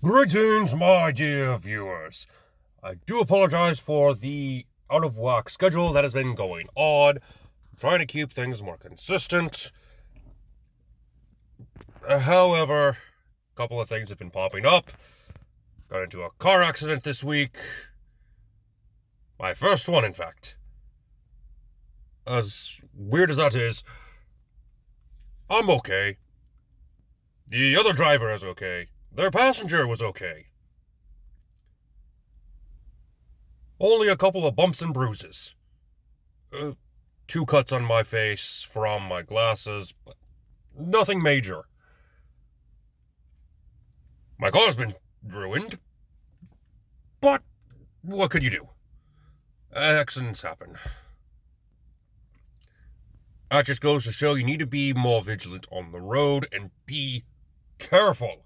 Greetings, my dear viewers. I do apologize for the out-of-whack schedule that has been going on. I'm trying to keep things more consistent. However, a couple of things have been popping up. Got into a car accident this week. My first one, in fact. As weird as that is, I'm okay. The other driver is okay. Their passenger was okay. Only a couple of bumps and bruises. 2 cuts on my face from my glasses, but nothing major. My car's been ruined, but what could you do? Accidents happen. That just goes to show you need to be more vigilant on the road and be careful.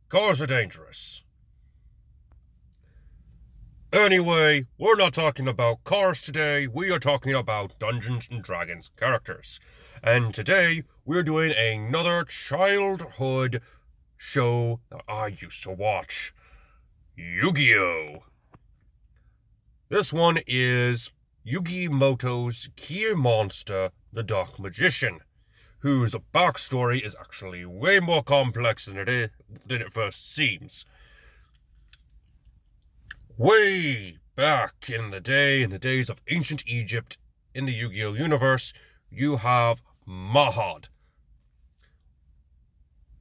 Cars are dangerous. Anyway, we're not talking about cars today, we are talking about Dungeons & Dragons characters. And today, we're doing another childhood show that I used to watch. Yugioh. This one is Yugi Moto's key monster, the Dark Magician, whose backstory is actually way more complex than it first seems. Way back in the days of ancient Egypt, in the Yu-Gi-Oh universe, you have Mahad,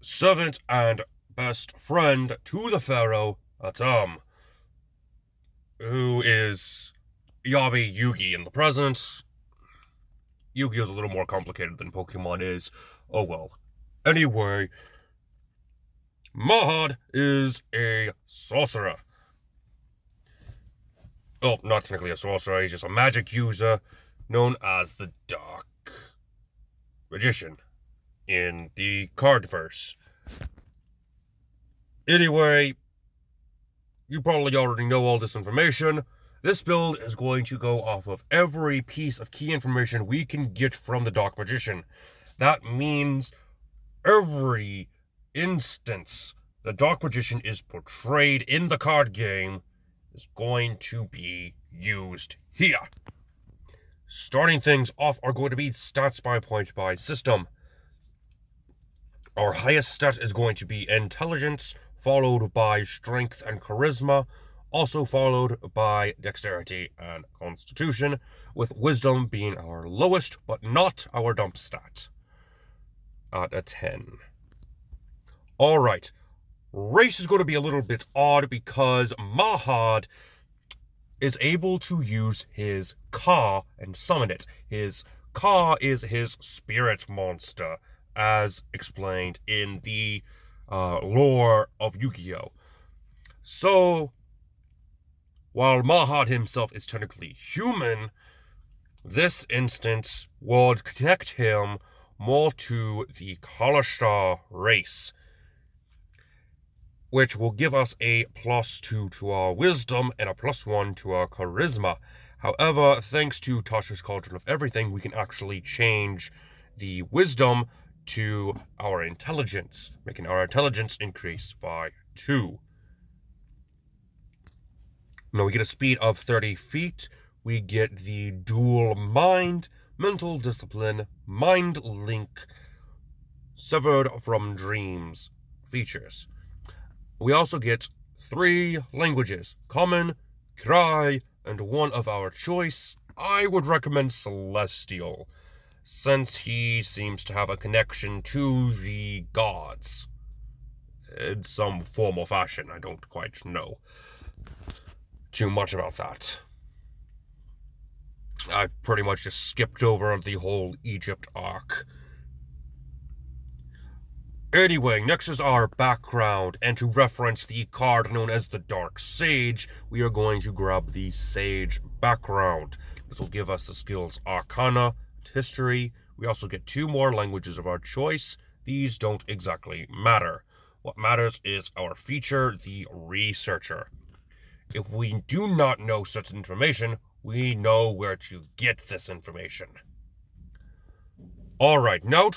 servant and best friend to the pharaoh Atum, who is Yabe Yugi in the present. Yu-Gi-Oh is a little more complicated than Pokemon is. Oh well. Anyway, Mahad is a sorcerer. Oh, not technically a sorcerer, he's just a magic user known as the Dark Magician in the cardverse. Anyway, you probably already know all this information. This build is going to go off of every piece of key information we can get from the Dark Magician. That means every instance the Dark Magician is portrayed in the card game is going to be used here. Starting things off are going to be stats by point by system. Our highest stat is going to be intelligence, followed by strength and charisma, also followed by dexterity and constitution, with wisdom being our lowest, but not our dump stat, at a 10. Alright, race is going to be a little bit odd because Mahad is able to use his Ka and summon it. His Ka is his spirit monster, as explained in the lore of Yugioh. So, while Mahad himself is technically human, this instance would connect him more to the Kalashtar race, which will give us a +2 to our wisdom and a +1 to our charisma. However, thanks to Tasha's Cauldron of Everything, we can actually change the wisdom to our intelligence, making our intelligence increase by 2. Now we get a speed of 30 feet, we get the dual mind, mental discipline, mind link, severed from dreams features. We also get 3 languages, common, Krai, and one of our choice. I would recommend Celestial, since he seems to have a connection to the gods in some form or fashion. I don't quite know too much about that. I pretty much just skipped over the whole Egypt arc. Anyway, next is our background, and to reference the card known as the Dark Sage, we are going to grab the Sage background. This will give us the skills Arcana and History. We also get 2 more languages of our choice. These don't exactly matter. What matters is our feature, the Researcher. If we do not know such information, we know where to get this information. Alright, now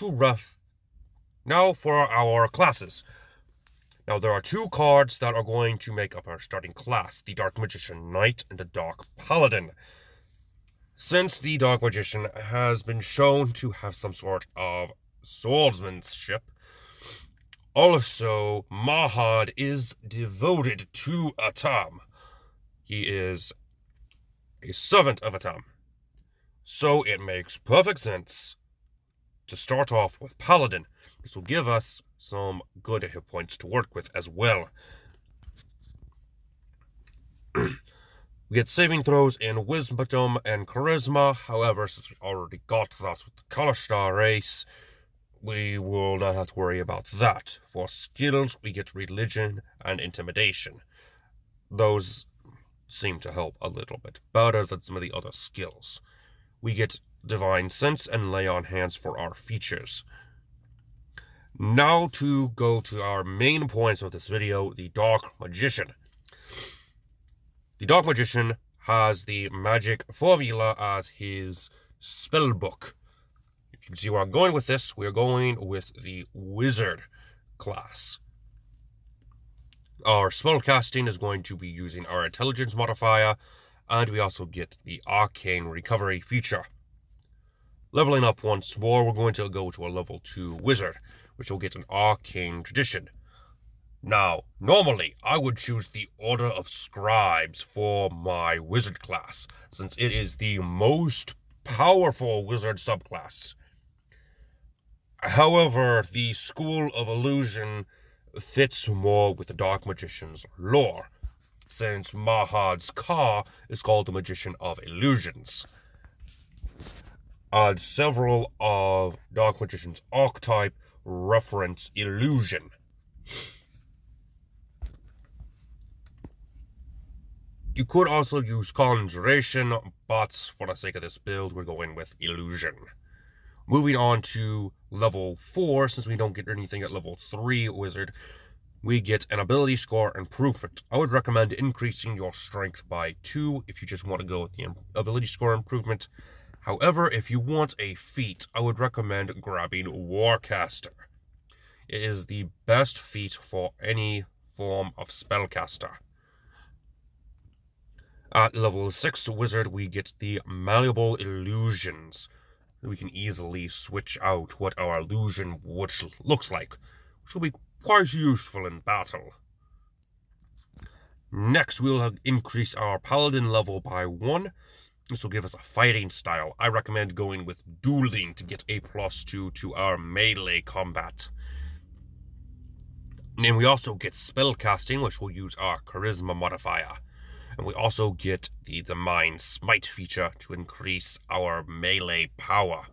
for our classes. Now, there are two cards that are going to make up our starting class, the Dark Magician Knight and the Dark Paladin. Since the Dark Magician has been shown to have some sort of swordsmanship, also, Mahad is devoted to Atam. He is a servant of Atam. So it makes perfect sense to start off with Paladin. This will give us some good hit points to work with as well. We get saving throws in Wisdom and Charisma. However, since we already got that with the Color Star race, we will not have to worry about that. For skills, we get Religion and Intimidation. Those seem to help a little bit better than some of the other skills. We get Divine Sense and Lay on Hands for our features. Now to go to our main points of this video, the Dark Magician. The Dark Magician has the magic formula as his spell book. If you can see where I'm going with this, we're going with the Wizard class. Our spellcasting is going to be using our Intelligence modifier, and we also get the Arcane Recovery feature. Leveling up once more, we're going to go to a level 2 Wizard, which will get an Arcane Tradition. Now, normally, I would choose the Order of Scribes for my Wizard class, since it is the most powerful Wizard subclass. However, the School of Illusion fits more with the Dark Magician's lore, since Mahad's Ka is called the Magician of Illusions. And several of Dark Magician's archetype reference illusion. You could also use Conjuration, but for the sake of this build, we're going with Illusion. Moving on to level 4, since we don't get anything at level 3 Wizard, we get an ability score improvement. I would recommend increasing your strength by 2 if you just want to go with the ability score improvement. However, if you want a feat, I would recommend grabbing Warcaster. It is the best feat for any form of spellcaster. At level 6 Wizard, we get the Malleable Illusions. We can easily switch out what our illusion looks like, which will be quite useful in battle. Next, we'll increase our Paladin level by 1. This will give us a fighting style. I recommend going with Dueling to get a +2 to our melee combat. And we also get Spellcasting, which will use our Charisma modifier. And we also get the Mind Smite feature to increase our melee power.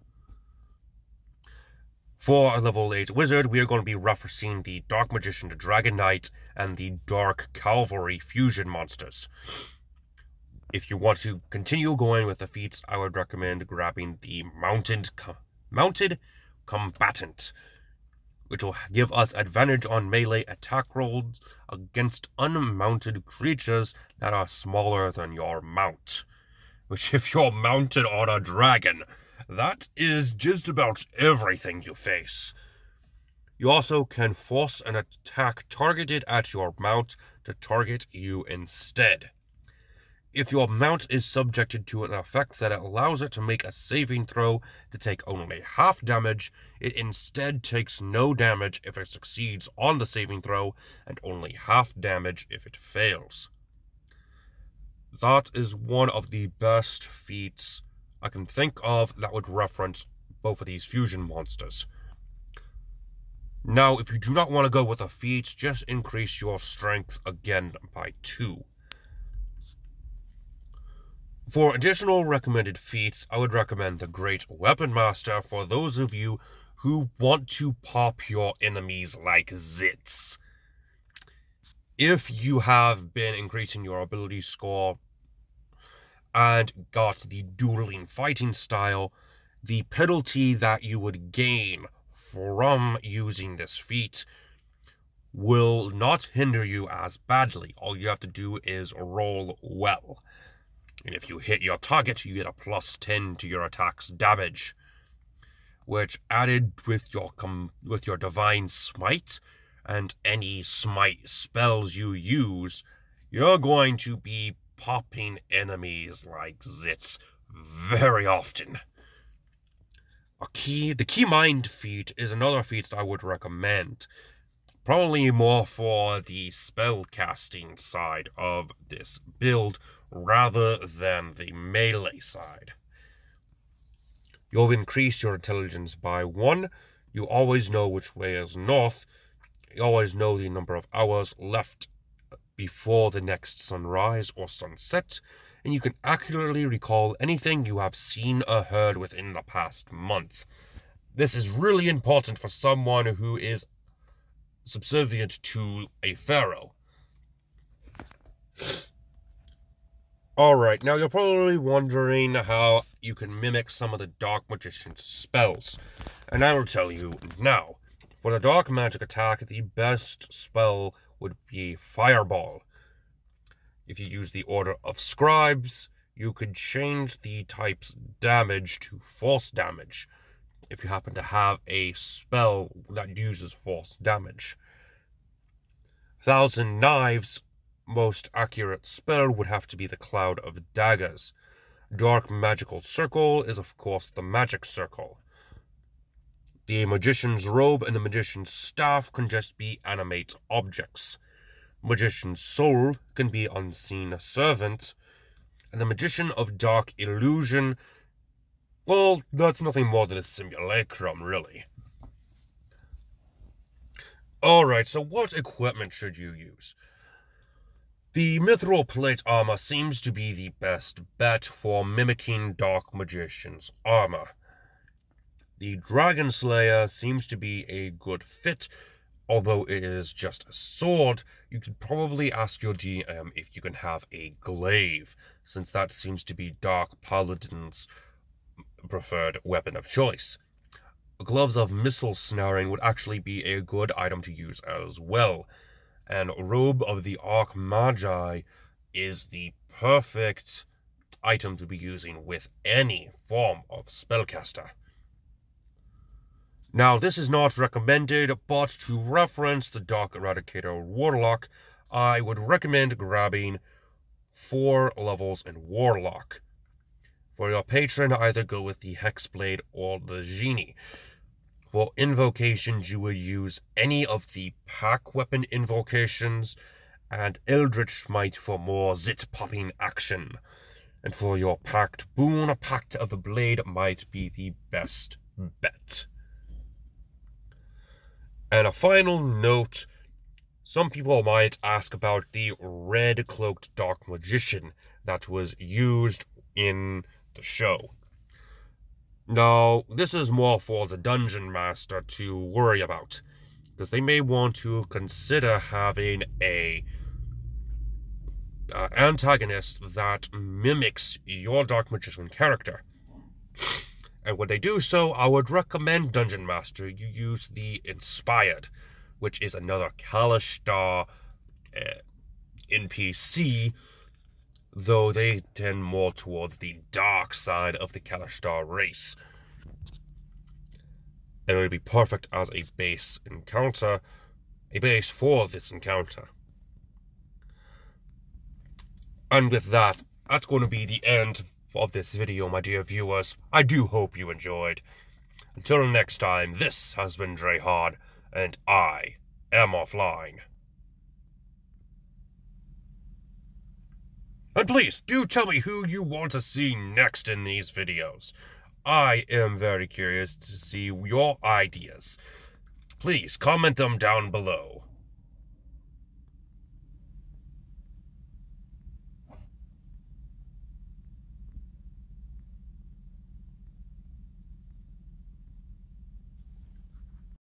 For a level 8 Wizard, we are going to be referencing the Dark Magician, the Dragon Knight, and the Dark Cavalry fusion monsters. If you want to continue going with the feats, I would recommend grabbing the Mounted Combatant, which will give us advantage on melee attack rolls against unmounted creatures that are smaller than your mount. Which, if you're mounted on a dragon, that is just about everything you face. You also can force an attack targeted at your mount to target you instead. If your mount is subjected to an effect that allows it to make a saving throw to take only half damage, it instead takes no damage if it succeeds on the saving throw, and only half damage if it fails. That is one of the best feats I can think of that would reference both of these fusion monsters. Now, if you do not want to go with the feats, just increase your strength again by 2. For additional recommended feats, I would recommend the Great Weapon Master for those of you who want to pop your enemies like zits. If you have been increasing your ability score and got the dueling fighting style, the penalty that you would gain from using this feat will not hinder you as badly. All you have to do is roll well. And if you hit your target, you get a +10 to your attack's damage, which added with your Divine Smite and any smite spells you use, you're going to be popping enemies like zits very often. The key mind feat is another feat that I would recommend. Probably more for the spellcasting side of this build rather than the melee side. You'll increase your intelligence by 1. You always know which way is north. You always know the number of hours left before the next sunrise or sunset, and you can accurately recall anything you have seen or heard within the past month. This is really important for someone who is subservient to a pharaoh. Alright, now you're probably wondering how you can mimic some of the Dark Magician's spells, and I will tell you now. For the Dark Magic attack, the best spell would be Fireball. If you use the Order of Scribes, you could change the type's damage to force damage, if you happen to have a spell that uses force damage. Thousand Knives' most accurate spell would have to be the Cloud of Daggers. Dark Magical Circle is of course the Magic Circle. The Magician's Robe and the Magician's Staff can just be animate objects. Magician's Soul can be Unseen Servant, and the Magician of Dark Illusion, well, that's nothing more than a simulacrum, really. Alright, so what equipment should you use? The Mithril Plate armor seems to be the best bet for mimicking Dark Magician's armor. The Dragon Slayer seems to be a good fit. Although it is just a sword, you could probably ask your DM if you can have a glaive, since that seems to be Dark Paladin's preferred weapon of choice. Gloves of Missile Snaring would actually be a good item to use as well, and Robe of the Archmagi is the perfect item to be using with any form of spellcaster. Now, this is not recommended, but to reference the Dark Eradicator Warlock, I would recommend grabbing 4 levels in Warlock. For your patron, either go with the Hexblade or the Genie. For invocations, you will use any of the pack weapon invocations, and Eldritch Smite for more zit-popping action. And for your packed boon, a Pact of the Blade might be the best bet. And a final note, some people might ask about the red-cloaked Dark Magician that was used in the show. Now, this is more for the Dungeon Master to worry about, because they may want to consider having a antagonist that mimics your Dark Magician character. And when they do so, I would recommend Dungeon Master you use the Inspired, which is another Kalashtar NPC, though they tend more towards the dark side of the Kalashtar race. And it would be perfect as a base encounter, a base for this encounter. And with that, that's going to be the end of this video, my dear viewers. I do hope you enjoyed. Until next time, this has been Drehard, and I am offline. And please, do tell me who you want to see next in these videos. I am very curious to see your ideas. Please comment them down below.